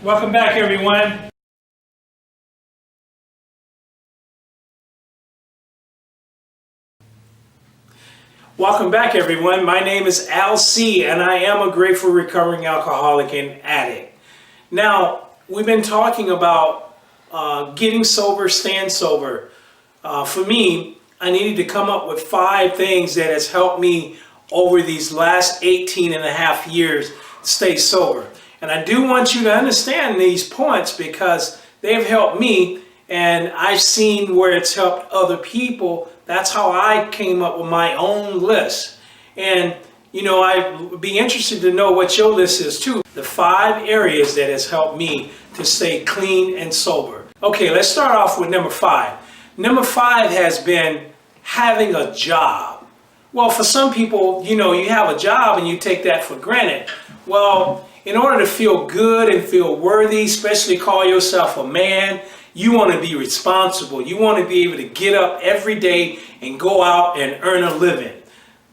Welcome back, everyone. Welcome back, everyone. My name is Al C, and I am a grateful recovering alcoholic and addict. Now, we've been talking about getting sober, staying sober. For me, I needed to come up with 5 things that has helped me over these last 18 and a half years to stay sober. And I do want you to understand these points because they've helped me, and I've seen where it's helped other people. That's how I came up with my own list. And you know, I'd be interested to know what your list is too. The 5 areas that has helped me to stay clean and sober. Okay, let's start off with number 5. Number 5 has been having a job. Well, for some people, you know, you have a job and you take that for granted. Well, in order to feel good and feel worthy, especially call yourself a man, you want to be responsible. You want to be able to get up every day and go out and earn a living,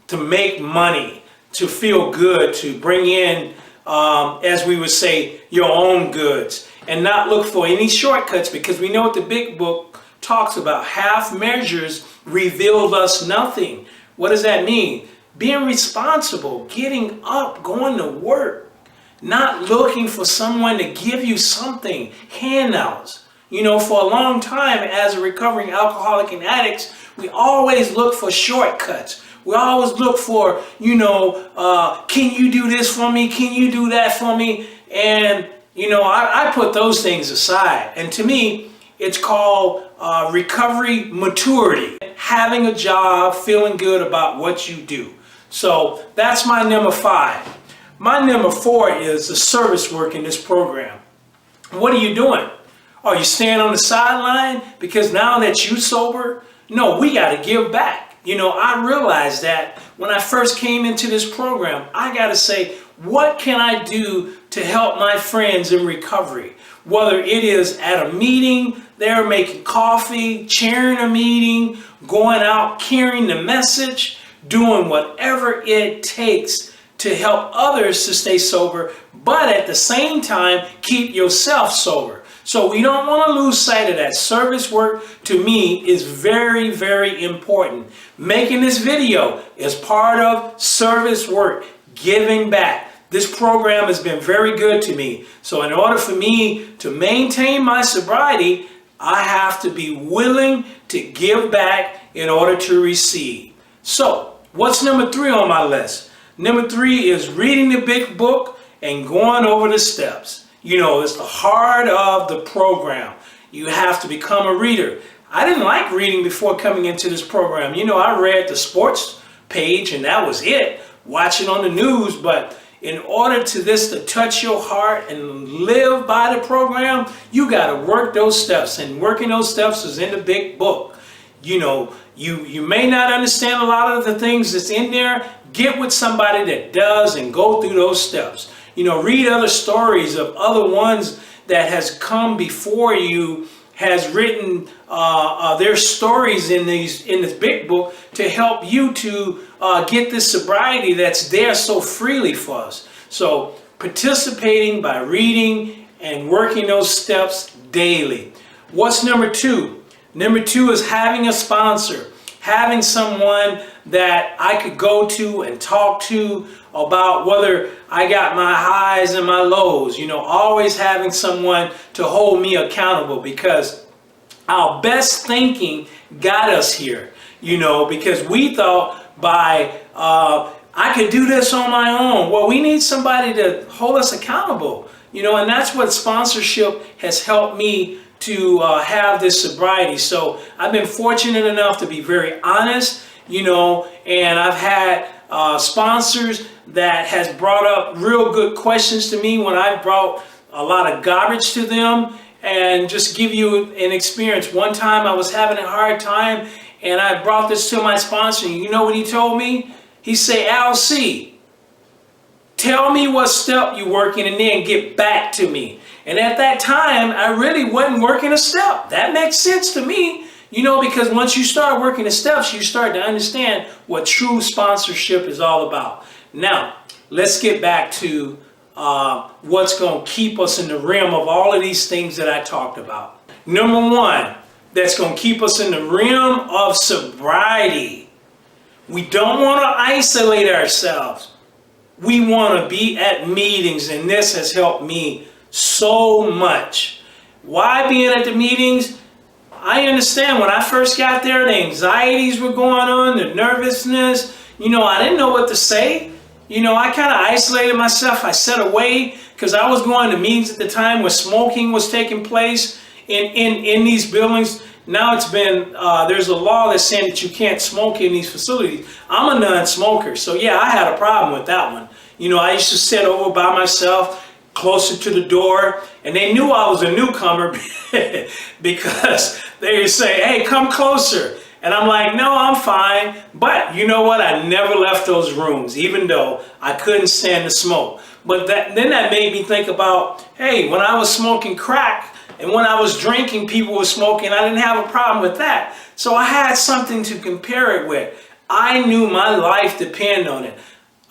to make money, to feel good, to bring in, as we would say, your own goods, and not look for any shortcuts, because we know what the big book talks about. Half measures revealed us nothing. What does that mean? Being responsible, getting up, going to work, not looking for someone to give you something, handouts. You know, for a long time as a recovering alcoholic and addicts, we always look for shortcuts. We always look for, you know, can you do this for me? Can you do that for me? And, you know, I put those things aside. And to me, it's called recovery maturity. Having a job, feeling good about what you do. So that's my number 5. My number 4 is the service work in this program. What are you doing? Are you staying on the sideline because now that you're sober? No, we got to give back. You know, I realized that when I first came into this program, I got to say, what can I do to help my friends in recovery? Whether it is at a meeting, they're making coffee, chairing a meeting, going out, carrying the message, doing whatever it takes to help others to stay sober, but at the same time, keep yourself sober. So we don't want to lose sight of that. Service work, to me, is very, very important. Making this video is part of service work, giving back. This program has been very good to me. So in order for me to maintain my sobriety, I have to be willing to give back in order to receive. So what's number 3 on my list? Number 3 is reading the big book and going over the steps. You know, it's the heart of the program. You have to become a reader. I didn't like reading before coming into this program. You know, I read the sports page and that was it, watching on the news. But in order to this to touch your heart and live by the program, you got to work those steps. And working those steps is in the big book. You know, you may not understand a lot of the things that's in there. Get with somebody that does and go through those steps. You know, read other stories of other ones that has come before you, has written their stories in this big book to help you to get this sobriety that's there so freely for us. So participating by reading and working those steps daily. What's number 2? Number 2 is having a sponsor. Having someone that I could go to and talk to about whether I got my highs and my lows. You know, always having someone to hold me accountable, because our best thinking got us here. You know, because we thought by I could do this on my own. Well, we need somebody to hold us accountable. You know, and that's what sponsorship has helped me to have this sobriety. So I've been fortunate enough to be very honest, you know, and I've had sponsors that has brought up real good questions to me when I've brought a lot of garbage to them. And just give you an experience. One time I was having a hard time and I brought this to my sponsor. And you know what he told me? He said, Al C, tell me what step you're working and then get back to me. And at that time, I really wasn't working a step. That makes sense to me, you know, because once you start working the steps, you start to understand what true sponsorship is all about. Now, let's get back to what's going to keep us in the realm of all of these things that I talked about. Number one, that's going to keep us in the realm of sobriety. We don't want to isolate ourselves. We want to be at meetings, and this has helped me so much. Why being at the meetings? I understand when I first got there, the anxieties were going on, the nervousness. I didn't know what to say. I kind of isolated myself. I sat away because I was going to meetings at the time where smoking was taking place in these buildings. Now it's been, there's a law that's saying that you can't smoke in these facilities. I'm a non-smoker, so yeah, I had a problem with that one. I used to sit over by myself, closer to the door, and they knew I was a newcomer because they would say, hey, come closer. And I'm like, no, I'm fine. But you know what? I never left those rooms, even though I couldn't stand the smoke. But then that made me think about, hey, when I was smoking crack and when I was drinking, people were smoking. I didn't have a problem with that. So I had something to compare it with. I knew my life depended on it.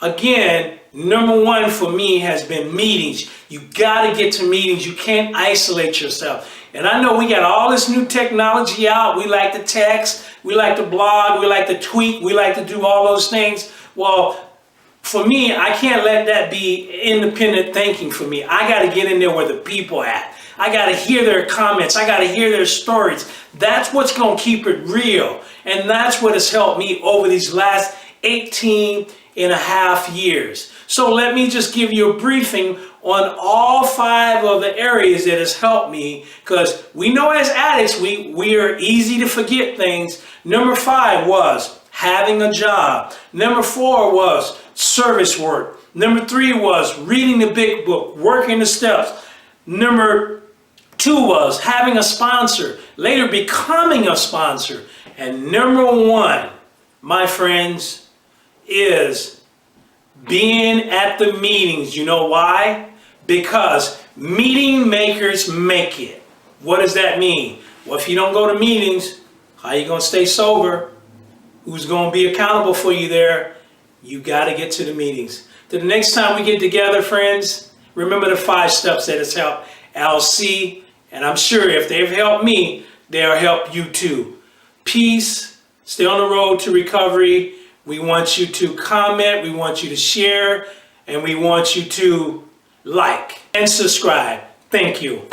Again, number one for me has been meetings. You got to get to meetings. You can't isolate yourself. And I know we got all this new technology out. We like to text, we like to blog, we like to tweet, we like to do all those things. Well, for me, I can't let that be independent thinking for me. I got to get in there where the people at. I got to hear their comments. I got to hear their stories. That's what's going to keep it real. And that's what has helped me over these last 18.5 years. So let me just give you a briefing on all 5 of the areas that has helped me, because we know as addicts, we are easy to forget things. Number 5 was having a job. Number 4 was service work. Number 3 was reading the big book, working the steps. Number 2 was having a sponsor, later becoming a sponsor. And number 1, my friends, is being at the meetings. You know why? Because meeting makers make it. What does that mean? Well, if you don't go to meetings, how are you going to stay sober? Who's going to be accountable for you there? You got to get to the meetings. Till the next time we get together, friends, remember the 5 steps that has helped LC. And I'm sure if they've helped me, they'll help you too. Peace. Stay on the road to recovery. We want you to comment, we want you to share, and we want you to like and subscribe. Thank you.